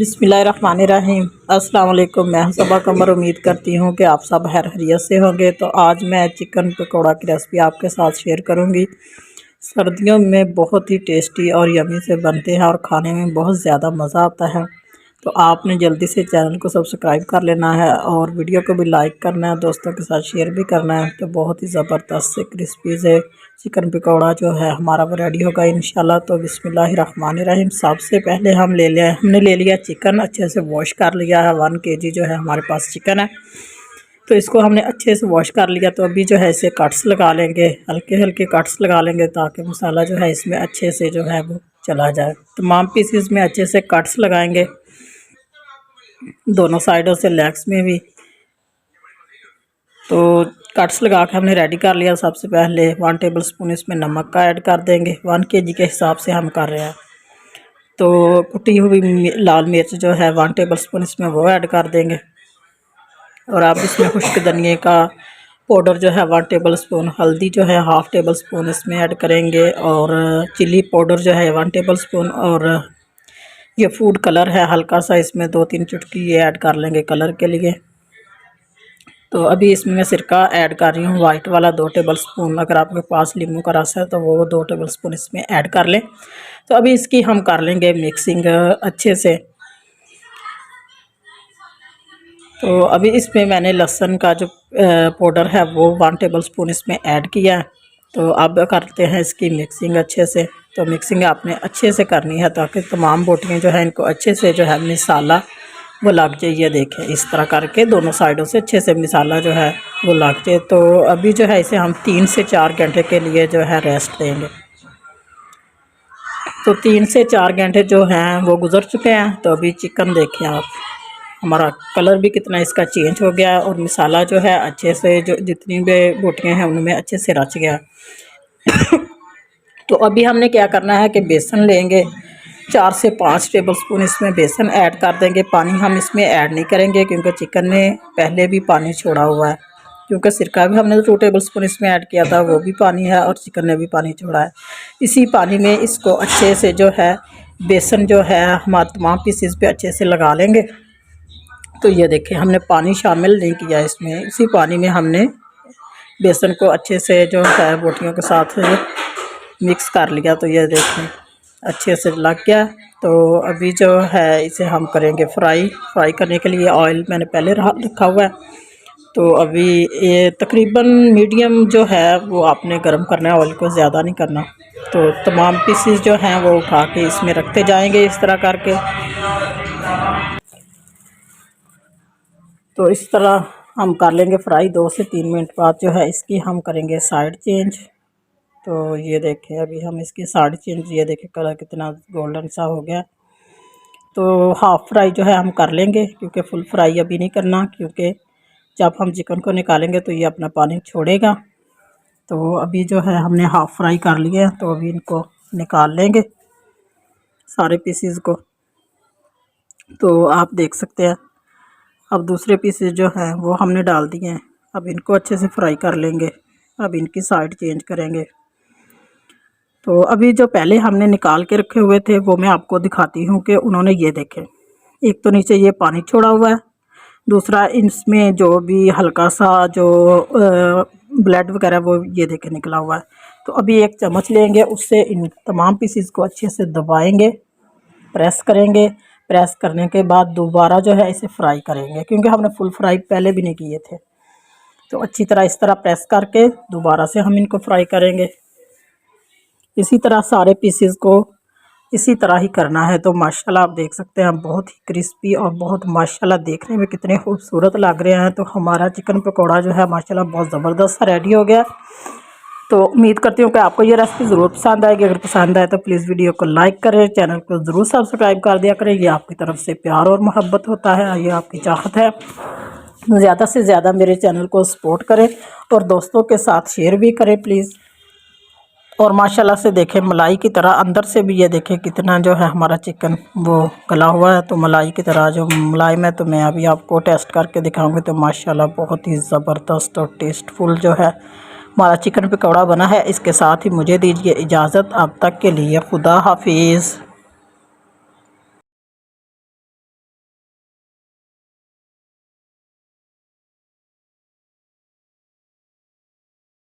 बिस्मिल्लाहिर्रहमानिर्रहीम। अस्सलाम वालेकुम। मैं सबा कमर उम्मीद करती हूँ कि आप सब खैरियत से होंगे। तो आज मैं चिकन पकौड़ा की रेसिपी आपके साथ शेयर करूँगी। सर्दियों में बहुत ही टेस्टी और यमी से बनते हैं और खाने में बहुत ज़्यादा मज़ा आता है। तो आपने जल्दी से चैनल को सब्सक्राइब कर लेना है और वीडियो को भी लाइक करना है, दोस्तों के साथ शेयर भी करना है। तो बहुत ही ज़बरदस्त से क्रिस्पी से चिकन पकौड़ा जो है हमारा वो रेडी होगा इंशाल्लाह। तो बिस्मिल्लाहिर्रहमानिर्रहीम। सबसे पहले हमने ले लिया चिकन, अच्छे से वॉश कर लिया है। 1 kg जो है हमारे पास चिकन है, तो इसको हमने अच्छे से वॉश कर लिया। तो अभी जो है इसे कट्स लगा लेंगे, हल्के हल्के कट्स लगा लेंगे ताकि मसाला जो है इसमें अच्छे से जो है वो चला जाए। तमाम पीसेस में अच्छे से कट्स लगाएंगे, दोनों साइडों से, लेग्स में भी। तो कट्स लगा के हमने रेडी कर लिया। सबसे पहले 1 टेबलस्पून इसमें नमक का ऐड कर देंगे। 1 kg के हिसाब से हम कर रहे हैं। तो कुटी हुई लाल मिर्च जो है 1 टेबलस्पून इसमें वो ऐड कर देंगे। और आप इसमें खुश्क धनिए का पाउडर जो है 1 टेबलस्पून, हल्दी जो है 1/2 टेबलस्पून इसमें ऐड करेंगे। और चिली पाउडर जो है 1 टेबलस्पून। और ये फूड कलर है हल्का सा, इसमें 2-3 चुटकी ये ऐड कर लेंगे कलर के लिए। तो अभी इसमें मैं सिरका ऐड कर रही हूँ वाइट वाला 2 टेबलस्पून। अगर आपके पास नींबू का रस है तो वो 2 टेबलस्पून इसमें ऐड कर लें। तो अभी इसकी हम कर लेंगे मिक्सिंग अच्छे से। तो अभी इसमें मैंने लहसुन का जो पाउडर है वो 1 टेबलस्पून इसमें ऐड किया है। तो अब करते हैं इसकी मिक्सिंग अच्छे से। तो मिक्सिंग आपने अच्छे से करनी है ताकि तमाम बोटियाँ जो है इनको अच्छे से जो है मसाला वो लग जाए। ये देखें, इस तरह करके दोनों साइडों से अच्छे से मसाला जो है वो लग जाए। तो अभी जो है इसे हम 3 से 4 घंटे के लिए जो है रेस्ट देंगे। तो 3 से 4 घंटे जो हैं वो गुजर चुके हैं। तो अभी चिकन देखें आप, हमारा कलर भी कितना इसका चेंज हो गया और मसाला जो है अच्छे से, जो जितनी भी बोटियाँ हैं उनमें अच्छे से रच गया। तो अभी हमने क्या करना है कि बेसन लेंगे, 4 से 5 टेबलस्पून इसमें बेसन ऐड कर देंगे। पानी हम इसमें ऐड नहीं करेंगे क्योंकि चिकन ने पहले भी पानी छोड़ा हुआ है। क्योंकि सिरका भी हमने 2 टेबलस्पून इसमें ऐड किया था, वो भी पानी है, और चिकन ने भी पानी छोड़ा है। इसी पानी में इसको अच्छे से जो है बेसन जो है हमारे तमाम पीसेस पे अच्छे से लगा लेंगे। तो ये देखें, हमने पानी शामिल नहीं किया इसमें, इसी पानी में हमने बेसन को अच्छे से जो है बोटियों के साथ मिक्स कर लिया। तो ये देखें अच्छे से लग गया। तो अभी जो है इसे हम करेंगे फ्राई करने के लिए ऑयल मैंने पहले रखा हुआ है। तो अभी ये तकरीबन मीडियम जो है वो आपने गर्म करना है, ऑयल को ज़्यादा नहीं करना। तो तमाम पीसेस जो हैं वो उठा के इसमें रखते जाएंगे इस तरह करके। तो इस तरह हम कर लेंगे फ्राई। 2 से 3 मिनट बाद जो है इसकी हम करेंगे साइड चेंज। तो ये देखें, अभी हम इसकी साइड चेंज, ये देखें कलर कितना गोल्डन सा हो गया। तो हाफ़ फ्राई जो है हम कर लेंगे क्योंकि फुल फ्राई अभी नहीं करना, क्योंकि जब हम चिकन को निकालेंगे तो ये अपना पानी छोड़ेगा। तो अभी जो है हमने हाफ़ फ्राई कर लिया है। तो अभी इनको निकाल लेंगे सारे पीसेस को। तो आप देख सकते हैं अब दूसरे पीसेस जो हैं वो हमने डाल दिए हैं। अब इनको अच्छे से फ्राई कर लेंगे। अब इनकी साइड चेंज करेंगे। तो अभी जो पहले हमने निकाल के रखे हुए थे वो मैं आपको दिखाती हूँ कि उन्होंने, ये देखें, एक तो नीचे ये पानी छोड़ा हुआ है, दूसरा इसमें जो भी हल्का सा जो ब्लड वगैरह वो ये देखें निकला हुआ है। तो अभी एक चम्मच लेंगे, उससे इन तमाम पीसेस को अच्छे से दबाएंगे, प्रेस करेंगे। प्रेस करने के बाद दोबारा जो है इसे फ्राई करेंगे क्योंकि हमने फुल फ्राई पहले भी नहीं किए थे। तो अच्छी तरह इस तरह प्रेस करके दोबारा से हम इनको फ्राई करेंगे। इसी तरह सारे पीसेस को इसी तरह ही करना है। तो माशाल्लाह आप देख सकते हैं बहुत ही क्रिस्पी और बहुत माशाल्लाह देखने में कितने खूबसूरत लग रहे हैं। तो हमारा चिकन पकौड़ा जो है माशाल्लाह बहुत ज़बरदस्त रेडी हो गया। तो उम्मीद करती हूँ कि आपको ये रेसिपी ज़रूर पसंद आएगी। अगर पसंद आए तो प्लीज़ वीडियो को लाइक करें, चैनल को ज़रूर सब्सक्राइब कर दिया करें। ये आपकी तरफ से प्यार और मोहब्बत होता है, ये आपकी चाहत है। ज़्यादा से ज़्यादा मेरे चैनल को सपोर्ट करें और दोस्तों के साथ शेयर भी करें प्लीज़। और माशाल्लाह से देखें मलाई की तरह अंदर से भी, ये देखें कितना जो है हमारा चिकन वो गला हुआ है। तो मलाई की तरह जो मलाई में, तो मैं अभी आपको टेस्ट करके दिखाऊंगी। तो माशाल्लाह बहुत ही ज़बरदस्त और टेस्टफुल जो है हमारा चिकन पकौड़ा बना है। इसके साथ ही मुझे दीजिए इजाज़त। अब तक के लिए खुदा हाफिज़।